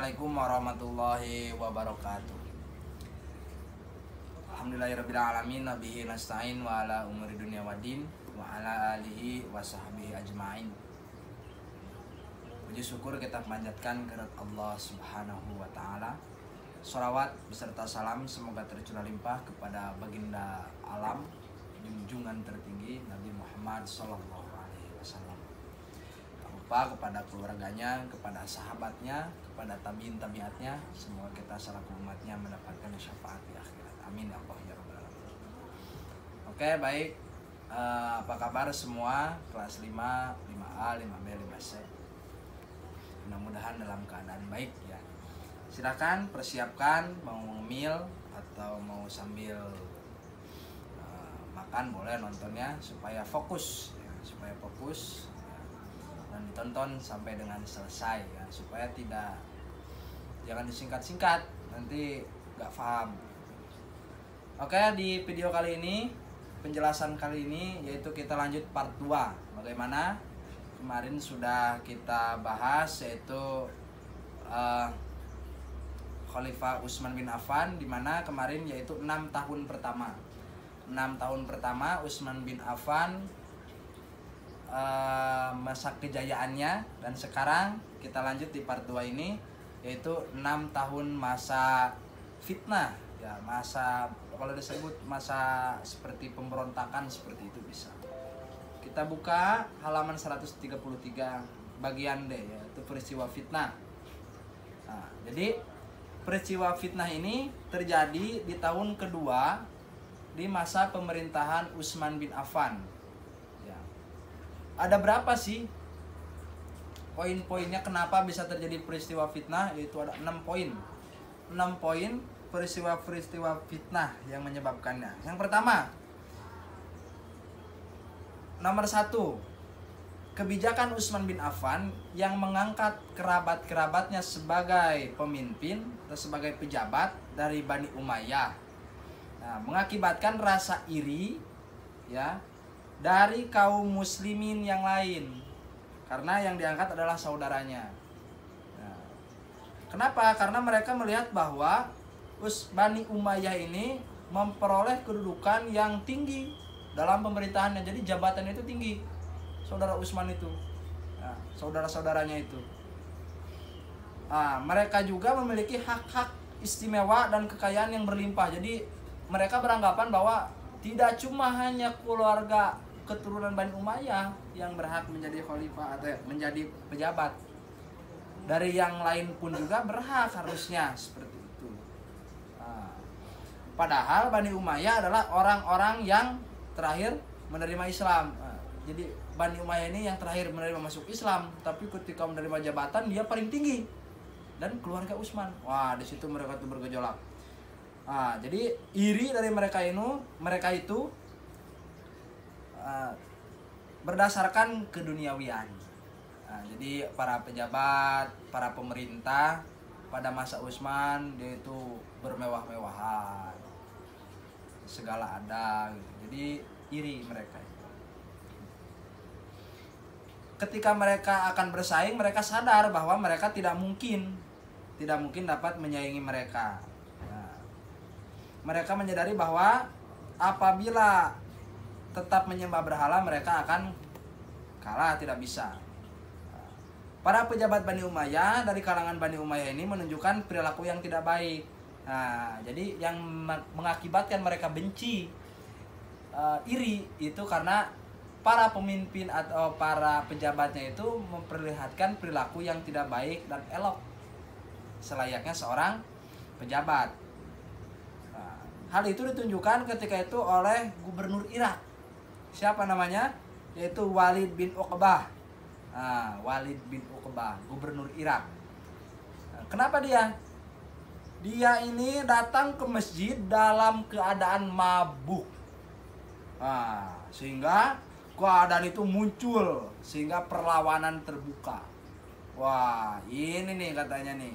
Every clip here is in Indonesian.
Assalamualaikum warahmatullahi wabarakatuh. Alhamdulillahirrabbilalamin. Nabihi nasta'in wa ala umuri dunia waddin wa ala alihi wa sahbihi ajma'in. Puji syukur kita panjatkan kehadirat Allah subhanahu wa ta'ala. Sholawat beserta salam semoga tercurah limpah kepada baginda alam, junjungan tertinggi Nabi Muhammad sallallahu alaihi wasallam. Tak lupa kepada keluarganya, kepada sahabatnya, kepada tabiin tabiatnya, semoga kita selaku umatnya mendapatkan syafaat di akhirat. Amin ya Allah ya rabbal alamin. Oke, baik. Apa kabar semua kelas 5, 5A, 5B, 5C? Mudah-mudahan dalam keadaan baik ya. Silakan persiapkan mau ngemil atau mau sambil makan, boleh nontonnya supaya fokus ya, dan ditonton sampai dengan selesai ya, supaya jangan disingkat-singkat nanti nggak paham. Oke, di video kali ini, penjelasan kali ini yaitu kita lanjut part 2. Bagaimana kemarin sudah kita bahas yaitu Khalifah Utsman bin Affan, di mana kemarin yaitu 6 tahun pertama. 6 tahun pertama Utsman bin Affan masa kejayaannya, dan sekarang kita lanjut di part 2 ini yaitu 6 tahun masa fitnah ya, masa kalau disebut masa seperti pemberontakan seperti itu bisa. Kita buka halaman 133 bagian D yaitu peristiwa fitnah. Nah, jadi peristiwa fitnah ini terjadi di tahun kedua di masa pemerintahan Utsman bin Affan. Ya. Ada berapa sih poin-poinnya kenapa bisa terjadi peristiwa fitnah? Yaitu ada 6 poin. 6 poin peristiwa fitnah yang menyebabkannya. Yang pertama, nomor 1, kebijakan Utsman bin Affan yang mengangkat kerabat-kerabatnya sebagai pemimpin atau sebagai pejabat dari Bani Umayyah. Nah, mengakibatkan rasa iri ya dari kaum muslimin yang lain karena yang diangkat adalah saudaranya. Nah, kenapa? Karena mereka melihat bahwa Bani Umayyah ini memperoleh kedudukan yang tinggi dalam pemerintahannya, jadi jabatan itu tinggi. Saudara Utsman itu, nah, saudara-saudaranya itu, mereka juga memiliki hak-hak istimewa dan kekayaan yang berlimpah. Jadi mereka beranggapan bahwa tidak cuma hanya keluarga keturunan Bani Umayyah yang berhak menjadi khalifah atau menjadi pejabat, dari yang lain pun juga berhak harusnya seperti itu. Padahal Bani Umayyah adalah orang-orang yang terakhir menerima Islam. Jadi Bani Umayyah ini yang terakhir menerima masuk Islam, tapi ketika menerima jabatan dia paling tinggi, dan keluarga Utsman. Wah, di situ mereka tuh bergejolak. Jadi iri dari mereka itu berdasarkan keduniawian. Jadi para pejabat, para pemerintah pada masa Utsman dia itu bermewah-mewahan, segala ada gitu. Jadi iri mereka. Ketika mereka akan bersaing, mereka sadar bahwa mereka tidak mungkin dapat menyaingi mereka. Nah, mereka menyadari bahwa apabila tetap menyembah berhala, mereka akan kalah, tidak bisa. Para pejabat Bani Umayyah dari kalangan Bani Umayyah ini menunjukkan perilaku yang tidak baik. Nah, jadi yang mengakibatkan mereka benci, iri itu karena para pemimpin atau para pejabatnya itu memperlihatkan perilaku yang tidak baik dan elok selayaknya seorang pejabat. Hal itu ditunjukkan ketika itu oleh gubernur Irak. Siapa namanya? Yaitu Walid bin Uqbah. Walid bin Uqbah, gubernur Irak. Kenapa dia? Dia ini datang ke masjid dalam keadaan mabuk. Sehingga keadaan itu muncul, sehingga perlawanan terbuka. Wah, ini nih katanya nih,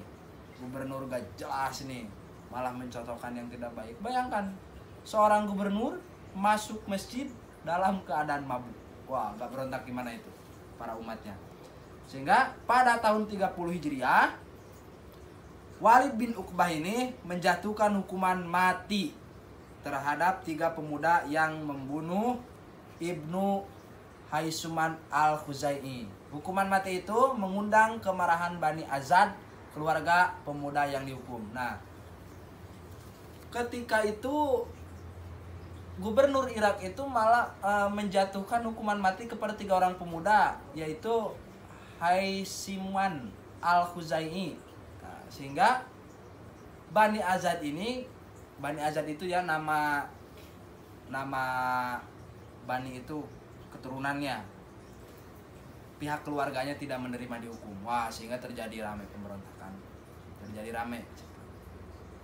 gubernur gak jelas nih, malah mencontohkan yang tidak baik. Bayangkan, seorang gubernur masuk masjid dalam keadaan mabuk. Wah, gak berontak gimana itu para umatnya. Sehingga pada tahun 30 Hijriah Walid bin Uqbah ini menjatuhkan hukuman mati terhadap 3 pemuda yang membunuh Ibnu Haisuman al-Khuzai. Hukuman mati itu mengundang kemarahan Bani Azad, keluarga pemuda yang dihukum. Nah, ketika itu gubernur Irak itu malah menjatuhkan hukuman mati kepada 3 orang pemuda, yaitu Haisuman al-Khuzai. Nah, sehingga Bani Azad itu ya nama Bani itu keturunannya, pihak keluarganya tidak menerima dihukum. Wah, sehingga terjadi ramai pemberontakan,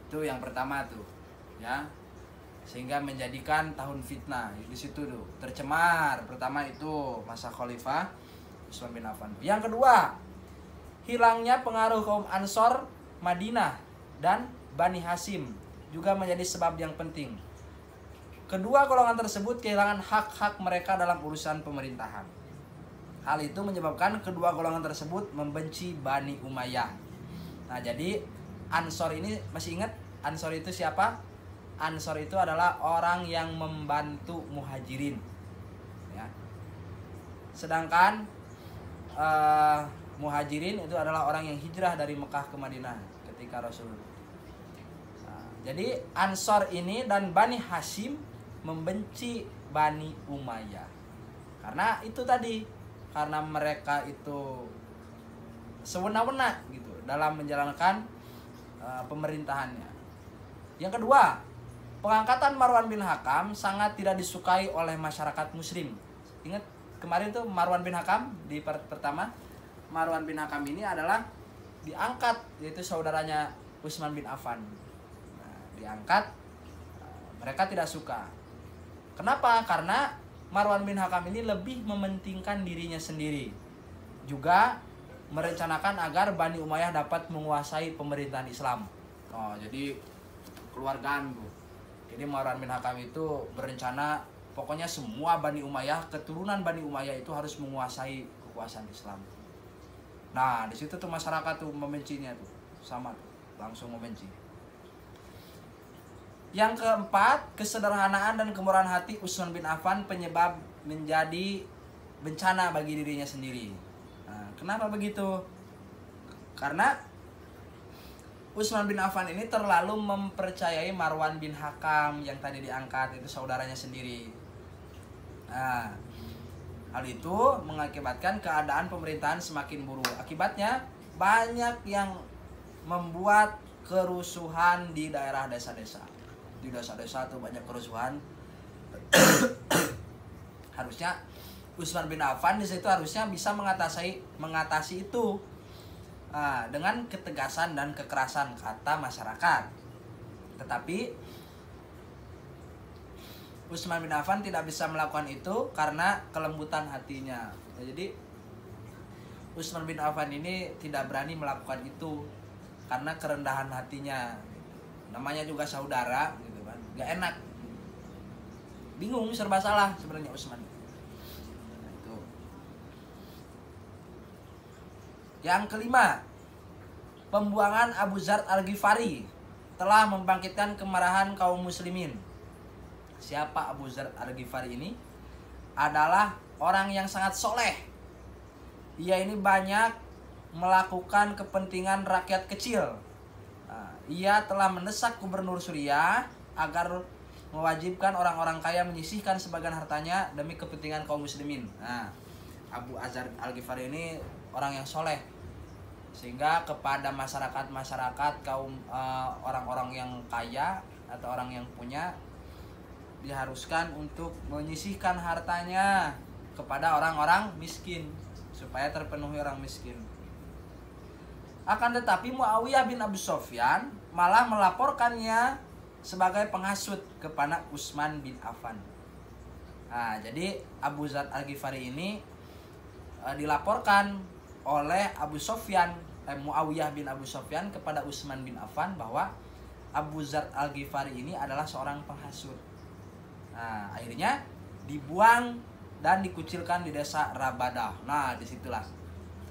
itu yang pertama tuh ya, sehingga menjadikan tahun fitnah di situ tuh tercemar. Pertama itu masa Khalifah Utsman bin Affan. Yang kedua, hilangnya pengaruh kaum Ansor Madinah dan Bani Hasyim juga menjadi sebab yang penting. Kedua golongan tersebut kehilangan hak-hak mereka dalam urusan pemerintahan. Hal itu menyebabkan kedua golongan tersebut membenci Bani Umayyah. Nah, jadi Ansor ini, masih ingat Ansor itu siapa? Ansor itu adalah orang yang membantu Muhajirin ya. Sedangkan Muhajirin itu adalah orang yang hijrah dari Mekah ke Madinah ketika Rasulullah. Jadi Ansor ini dan Bani Hasyim membenci Bani Umayyah. Karena itu tadi, karena mereka itu sewenang-wenang gitu dalam menjalankan pemerintahannya. Yang kedua, pengangkatan Marwan bin Hakam sangat tidak disukai oleh masyarakat muslim. Ingat kemarin tuh Marwan bin Hakam di part pertama. Marwan bin Hakam ini adalah diangkat, yaitu saudaranya Utsman bin Affan. Diangkat, mereka tidak suka. Kenapa? Karena Marwan bin Hakam ini lebih mementingkan dirinya sendiri, juga merencanakan agar Bani Umayyah dapat menguasai pemerintahan Islam. Oh, jadi keluargaan bu. Jadi Marwan bin Hakam itu berencana pokoknya semua Bani Umayyah, keturunan Bani Umayyah itu harus menguasai kekuasaan Islam. Nah, di situ tuh masyarakat tuh membencinya tuh, sama tuh, langsung membenci. Yang keempat, kesederhanaan dan kemurahan hati Utsman bin Affan penyebab menjadi bencana bagi dirinya sendiri. Nah, kenapa begitu? Karena Utsman bin Affan ini terlalu mempercayai Marwan bin Hakam yang tadi diangkat, itu saudaranya sendiri. Nah, hal itu mengakibatkan keadaan pemerintahan semakin buruk. Akibatnya banyak yang membuat kerusuhan di daerah desa-desa. Di desa-desa tuh banyak kerusuhan. Harusnya Utsman bin Affan di situ harusnya bisa mengatasi itu dengan ketegasan dan kekerasan kata masyarakat. Tetapi Utsman bin Affan tidak bisa melakukan itu karena kelembutan hatinya. Jadi Utsman bin Affan ini tidak berani melakukan itu karena kerendahan hatinya. Namanya juga saudara gitu kan, gak enak, bingung, serba salah sebenarnya Utsman. Nah, itu. Yang kelima, pembuangan Abu Dzar Al-Ghifari telah membangkitkan kemarahan kaum muslimin. Siapa Abu Dzar Al-Ghifari ini? Adalah orang yang sangat soleh. Ia ini banyak melakukan kepentingan rakyat kecil. Ia telah mendesak gubernur Suriah agar mewajibkan orang-orang kaya menyisihkan sebagian hartanya demi kepentingan kaum muslimin. Nah, Abu Dzar Al-Ghifari ini orang yang soleh, sehingga kepada masyarakat kaum orang-orang yang kaya atau orang yang punya diharuskan untuk menyisihkan hartanya kepada orang-orang miskin supaya terpenuhi orang miskin. Akan tetapi Muawiyah bin Abi Sufyan malah melaporkannya sebagai penghasut kepada Utsman bin Affan. Nah, jadi Abu Dzar Al-Ghifari ini dilaporkan oleh Muawiyah bin Abi Sufyan kepada Utsman bin Affan bahwa Abu Dzar Al-Ghifari ini adalah seorang penghasut. Nah, akhirnya dibuang dan dikucilkan di desa Rabadah. Nah, disitulah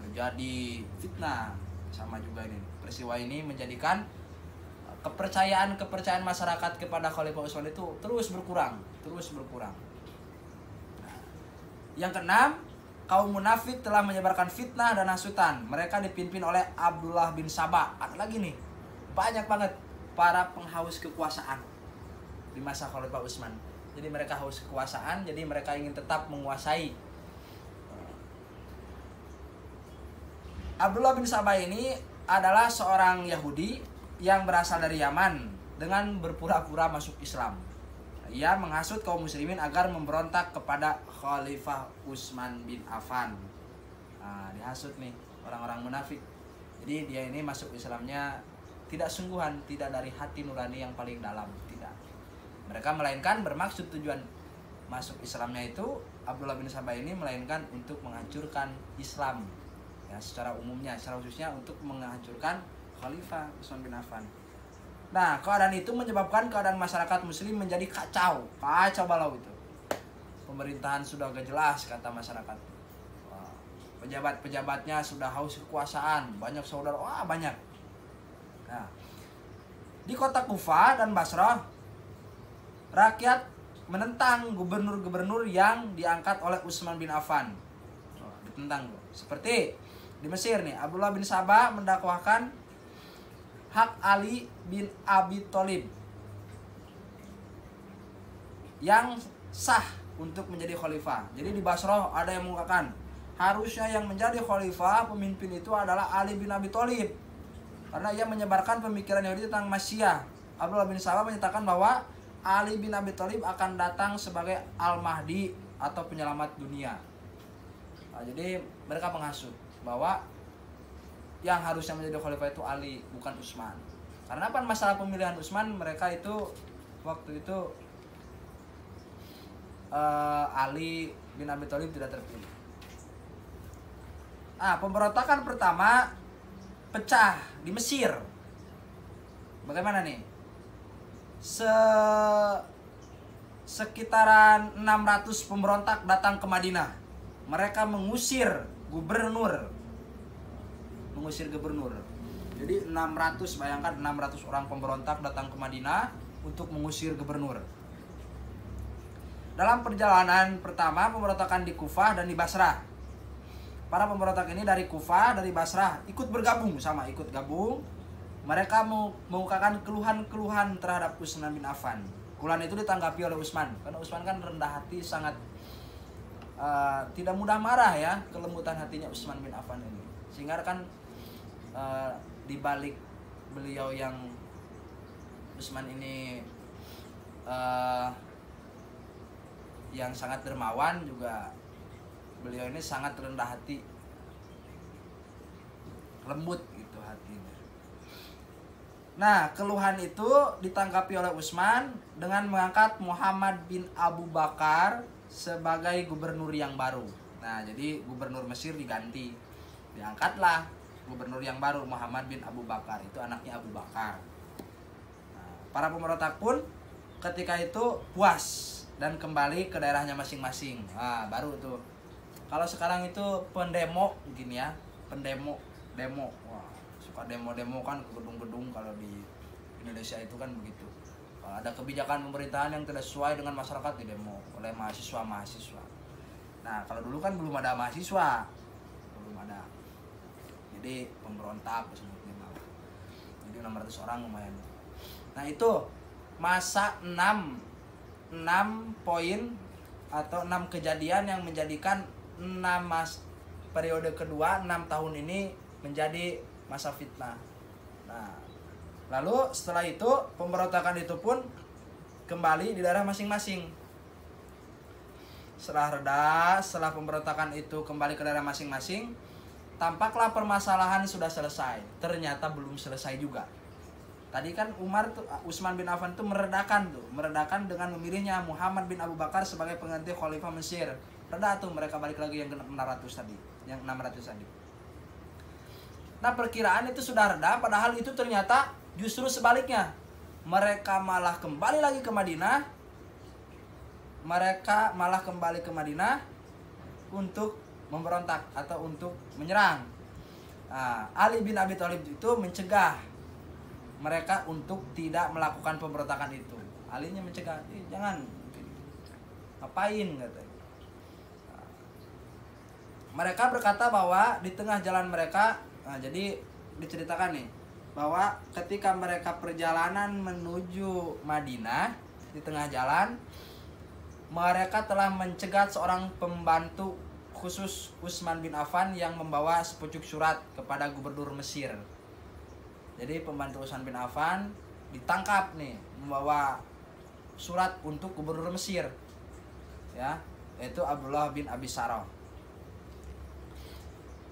terjadi fitnah sama juga ini. Peristiwa ini menjadikan kepercayaan masyarakat kepada Khalifah Utsman itu terus berkurang. Nah, yang keenam, kaum munafik telah menyebarkan fitnah dan hasutan. Mereka dipimpin oleh Abdullah bin Sabah. Ada lagi nih, banyak banget para penghaus kekuasaan di masa Khalifah Utsman. Jadi mereka haus kekuasaan, jadi mereka ingin tetap menguasai. Abdullah bin Sabah ini adalah seorang Yahudi yang berasal dari Yaman dengan berpura-pura masuk Islam. Ia menghasut kaum muslimin agar memberontak kepada Khalifah Utsman bin Affan. Nah, dihasut nih orang-orang munafik. Jadi dia ini masuk Islamnya tidak sungguhan, tidak dari hati nurani yang paling dalam, tidak. Mereka melainkan bermaksud tujuan masuk Islamnya itu Abdullah bin Sabah ini melainkan untuk menghancurkan Islam. Ya, secara umumnya, secara khususnya untuk menghancurkan Khalifah Utsman bin Affan. Nah, keadaan itu menyebabkan keadaan masyarakat muslim menjadi kacau balau itu. Pemerintahan sudah gak jelas kata masyarakat. Pejabat-pejabatnya sudah haus kekuasaan, banyak saudara, banyak. Nah, di kota Kufah dan Basrah, rakyat menentang gubernur-gubernur yang diangkat oleh Utsman bin Affan. Ditentang. Seperti di Mesir nih, Abdullah bin Sabah mendakwahkan hak Ali bin Abi Thalib yang sah untuk menjadi khalifah. Jadi di Basrah ada yang mengatakan harusnya yang menjadi khalifah pemimpin itu adalah Ali bin Abi Thalib karena ia menyebarkan pemikiran Yahudi tentang Masyiyah. Abdullah bin Sabah menyatakan bahwa Ali bin Abi Thalib akan datang sebagai Al-Mahdi atau penyelamat dunia. Nah, jadi mereka menghasut bahwa yang harusnya menjadi khalifah itu Ali, bukan Utsman. Karena apa masalah pemilihan Utsman, mereka itu waktu itu Ali bin Abi Thalib tidak terpilih. Pemberontakan pertama pecah di Mesir. Bagaimana nih? Sekitaran 600 pemberontak datang ke Madinah. Mereka mengusir gubernur. Jadi 600, bayangkan 600 orang pemberontak datang ke Madinah untuk mengusir gubernur. Dalam perjalanan pertama pemberontakan di Kufah dan di Basrah. Para pemberontak ini dari Kufah, dari Basrah ikut gabung. Mereka mengungkapkan keluhan-keluhan terhadap Utsman bin Affan. Keluhan itu ditanggapi oleh Utsman, karena Utsman kan rendah hati, sangat tidak mudah marah ya, kelembutan hatinya Utsman bin Affan ini. Sehingga kan di balik beliau yang Utsman ini yang sangat dermawan, juga beliau ini sangat rendah hati, lembut gitu hatinya. Nah, keluhan itu ditanggapi oleh Utsman dengan mengangkat Muhammad bin Abu Bakar sebagai gubernur yang baru. Nah, jadi gubernur Mesir diganti, diangkatlah gubernur yang baru Muhammad bin Abu Bakar, itu anaknya Abu Bakar. Nah, para pemberontak pun ketika itu puas dan kembali ke daerahnya masing-masing. Baru tuh. Kalau sekarang itu pendemo gini ya, demo. Wah, suka demo kan ke gedung-gedung, kalau di Indonesia itu kan begitu. Kalau ada kebijakan pemerintahan yang tidak sesuai dengan masyarakat, di demo oleh mahasiswa. Nah, kalau dulu kan belum ada mahasiswa. Jadi pemberontak sebutnya malah. Jadi 600 orang lumayan. Nah, itu masa 6 poin atau 6 kejadian yang menjadikan periode kedua 6 tahun ini menjadi masa fitnah. Nah, lalu setelah itu pemberontakan itu pun kembali di daerah masing-masing. Setelah pemberontakan itu kembali ke daerah masing-masing, tampaklah permasalahan sudah selesai. Ternyata belum selesai juga. Tadi kan Utsman bin Affan itu meredakan dengan memilihnya Muhammad bin Abu Bakar sebagai pengganti khalifah Mesir. Reda tuh, mereka balik lagi yang 600 tadi. Nah, perkiraan itu sudah reda, padahal itu ternyata justru sebaliknya. Mereka malah kembali lagi ke Madinah. Untuk memberontak atau untuk menyerang. Nah, Ali bin Abi Thalib itu mencegah mereka untuk tidak melakukan pemberontakan itu. Alinya mencegah, jangan, ngapain katanya. Mereka berkata bahwa di tengah jalan mereka, nah jadi diceritakan nih bahwa ketika mereka perjalanan menuju Madinah, di tengah jalan mereka telah mencegat seorang pembantu khusus Utsman bin Affan yang membawa sepucuk surat kepada gubernur Mesir. Jadi pembantu Utsman bin Affan ditangkap nih membawa surat untuk gubernur Mesir, ya, yaitu Abdullah bin Abi Sarah.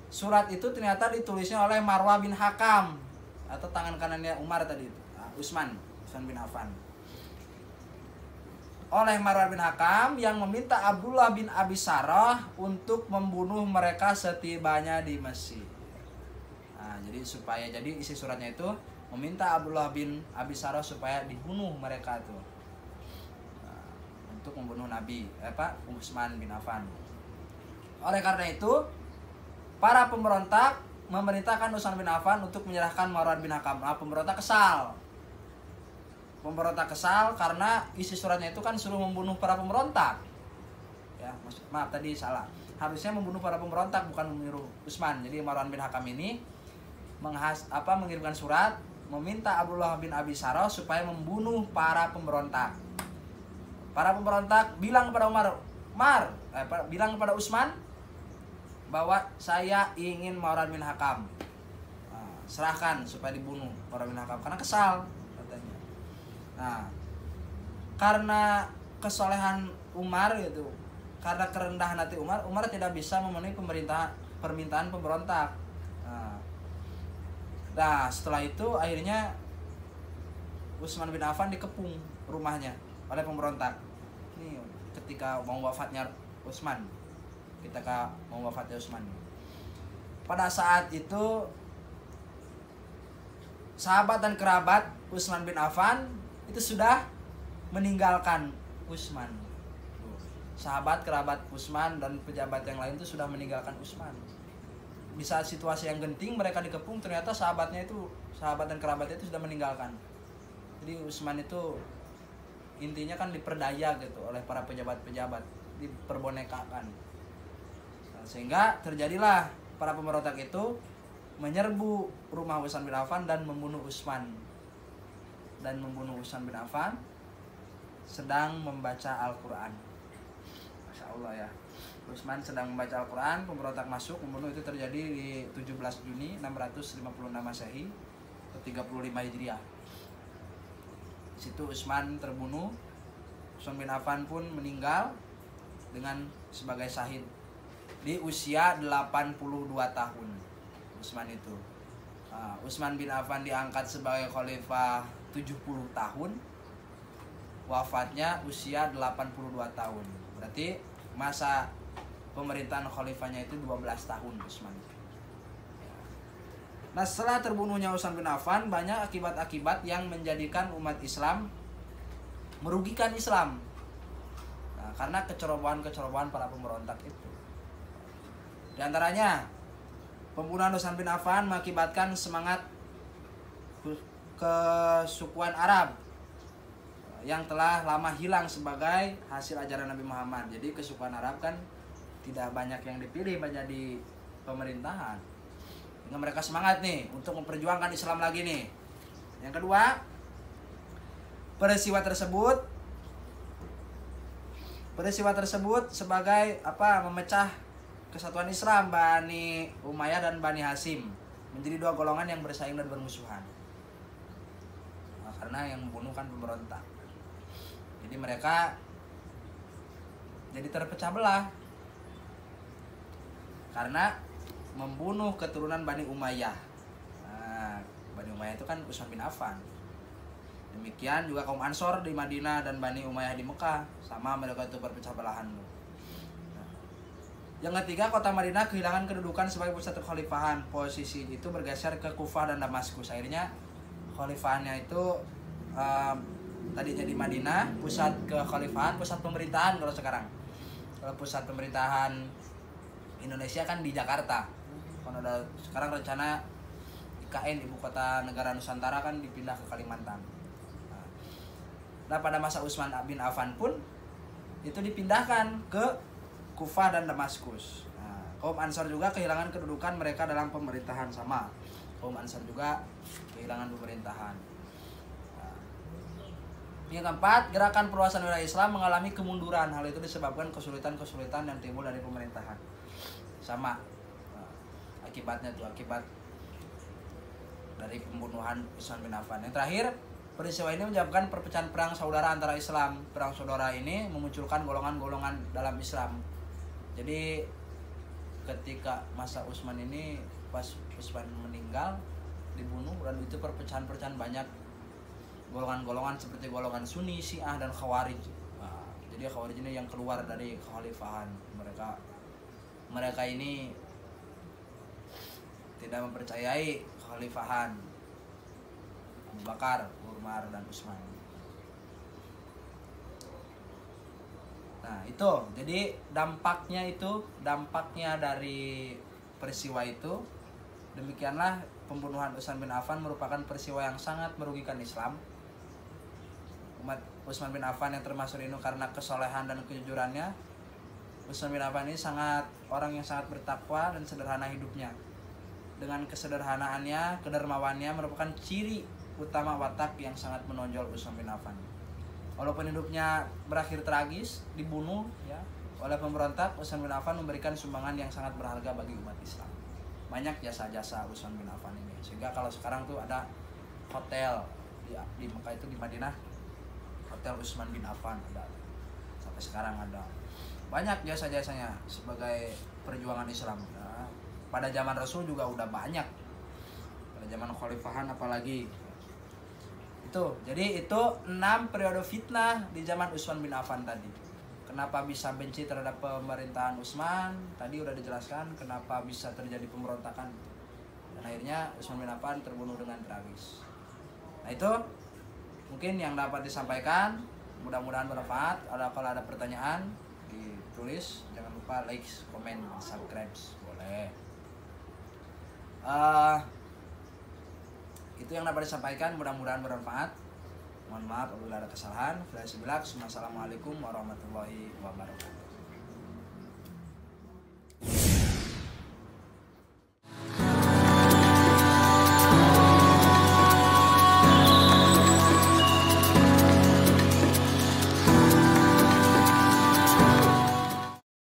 Surat itu ternyata ditulisnya oleh Marwah bin Hakam atau tangan kanannya Umar tadi itu, Utsman bin Affan. Oleh Marwah bin Hakam yang meminta Abdullah bin Abi Sarah untuk membunuh mereka setibanya di Mesir. Nah, jadi isi suratnya itu meminta Abdullah bin Abi Sarah supaya dibunuh mereka itu. Nah, untuk membunuh Nabi Utsman bin Affan. Oleh karena itu, para pemberontak memerintahkan Utsman bin Affan untuk menyerahkan Marwan bin Hakam. Nah, pemberontak kesal. Pemberontak kesal karena isi suratnya itu kan suruh membunuh para pemberontak. Ya, maaf tadi salah. Harusnya membunuh para pemberontak, bukan menyuruh Utsman. Jadi Marwan bin Hakam ini mengirimkan surat meminta Abdullah bin Abi Sarah supaya membunuh para pemberontak. Para pemberontak bilang kepada bilang kepada Utsman bahwa saya ingin Marwan bin Hakam. Nah, serahkan supaya dibunuh Marwan bin Hakam karena kesal katanya. Nah, karena kesolehan Umar itu, karena kerendahan hati Umar tidak bisa memenuhi permintaan pemberontak. Nah, setelah itu akhirnya Utsman bin Affan dikepung rumahnya oleh pemberontak. Ini ketika mau wafatnya Utsman. Pada saat itu sahabat dan kerabat Utsman bin Affan itu sudah meninggalkan Utsman. Sahabat kerabat Utsman dan pejabat yang lain itu sudah meninggalkan Utsman. Di saat situasi yang genting mereka dikepung, ternyata sahabat dan kerabatnya itu sudah meninggalkan. Jadi Utsman itu intinya kan diperdaya gitu oleh para pejabat-pejabat, diperbonekakan. Sehingga terjadilah para pemberontak itu menyerbu rumah Utsman bin Affan dan membunuh Utsman. Utsman bin Affan sedang membaca Al-Quran. Masya Allah ya. Utsman sedang membaca Al-Quran, pemberontak masuk, membunuh. Itu terjadi di 17 Juni 656 Masehi atau 35 Hijriah. Di situ Utsman terbunuh. Utsman bin Affan pun meninggal sebagai syahid di usia 82 tahun. Utsman itu. Utsman bin Affan diangkat sebagai khalifah 70 tahun. Wafatnya usia 82 tahun. Berarti masa pemerintahan khalifahnya itu 12 tahun Utsman. Nah, setelah terbunuhnya Utsman bin Affan, banyak akibat-akibat yang menjadikan umat Islam merugikan Islam. Nah, karena kecerobohan para pemberontak itu. Di antaranya, pembunuhan Utsman bin Affan mengakibatkan semangat kesukuan Arab yang telah lama hilang sebagai hasil ajaran Nabi Muhammad. Jadi kesukuan Arab kan tidak banyak yang dipilih menjadi pemerintahan. Sehingga mereka semangat nih untuk memperjuangkan Islam lagi nih. Yang kedua, peristiwa tersebut sebagai memecah kesatuan Islam Bani Umayyah dan Bani Hashim menjadi dua golongan yang bersaing dan bermusuhan. Nah, karena yang membunuh kan pemberontak. Jadi mereka jadi terpecah belah karena membunuh keturunan Bani Umayyah. Nah, Bani Umayyah itu kan Utsman bin Affan. Demikian juga kaum Ansor di Madinah dan Bani Umayyah di Mekah, sama mereka itu berpecah belahan. Yang ketiga, kota Madinah kehilangan kedudukan sebagai pusat kekhalifahan. Posisi itu bergeser ke Kufah dan Damaskus. Akhirnya khalifahannya itu tadinya di Madinah, pusat kekhalifahan, pusat pemerintahan kalau sekarang. Kalau pusat pemerintahan Indonesia kan di Jakarta. Kan ada sekarang rencana IKN ibu kota negara Nusantara kan dipindah ke Kalimantan. Nah pada masa Utsman bin Affan pun itu dipindahkan ke Kufah dan Damaskus. Nah, kaum Ansar juga kehilangan kedudukan mereka dalam pemerintahan sama. Kaum Ansar juga kehilangan pemerintahan. Nah, yang keempat, gerakan perluasan wilayah Islam mengalami kemunduran. Hal itu disebabkan kesulitan-kesulitan yang timbul dari pemerintahan. Sama. Nah, akibatnya tuh akibat dari pembunuhan Utsman bin Affan. Yang terakhir, peristiwa ini menyebabkan perpecahan perang saudara antara Islam. Perang saudara ini memunculkan golongan-golongan dalam Islam. Jadi ketika masa Utsman ini, pas Utsman meninggal, dibunuh, dan itu perpecahan-perpecahan banyak golongan-golongan seperti golongan Sunni, Syiah, dan Khawarij. Nah, jadi Khawarij ini yang keluar dari kekhalifahan. Mereka ini tidak mempercayai kekhalifahan Abu Bakar, Umar, dan Utsman. Nah itu, jadi dampaknya dari peristiwa itu, demikianlah pembunuhan Utsman bin Affan merupakan peristiwa yang sangat merugikan Islam. Umat Utsman bin Affan yang termasuk ini karena kesolehan dan kejujurannya. Utsman bin Affan ini orang yang sangat bertakwa dan sederhana hidupnya. Dengan kesederhanaannya, kedermawannya merupakan ciri utama watak yang sangat menonjol Utsman bin Affan. Walaupun hidupnya berakhir tragis, dibunuh ya oleh pemberontak, Utsman bin Affan memberikan sumbangan yang sangat berharga bagi umat Islam. Banyak jasa-jasa Utsman bin Affan ini, sehingga kalau sekarang tuh ada hotel di Mekah itu, di Madinah, Hotel Utsman bin Affan ada, sampai sekarang ada. Banyak jasa-jasanya sebagai perjuangan Islam ya. Pada zaman Rasul juga udah banyak, pada zaman Khalifahan apalagi. Jadi itu 6 periode fitnah di zaman Utsman bin Affan tadi. Kenapa bisa benci terhadap pemerintahan Utsman? Tadi udah dijelaskan kenapa bisa terjadi pemberontakan. Dan akhirnya Utsman bin Affan terbunuh dengan tragis. Nah itu mungkin yang dapat disampaikan. Mudah-mudahan bermanfaat. Kalau ada pertanyaan ditulis. Jangan lupa like, komen, subscribe. Boleh. Itu yang dapat disampaikan, mudah-mudahan bermanfaat. Mohon maaf apabila ada kesalahan. Assalamualaikum warahmatullahi wabarakatuh.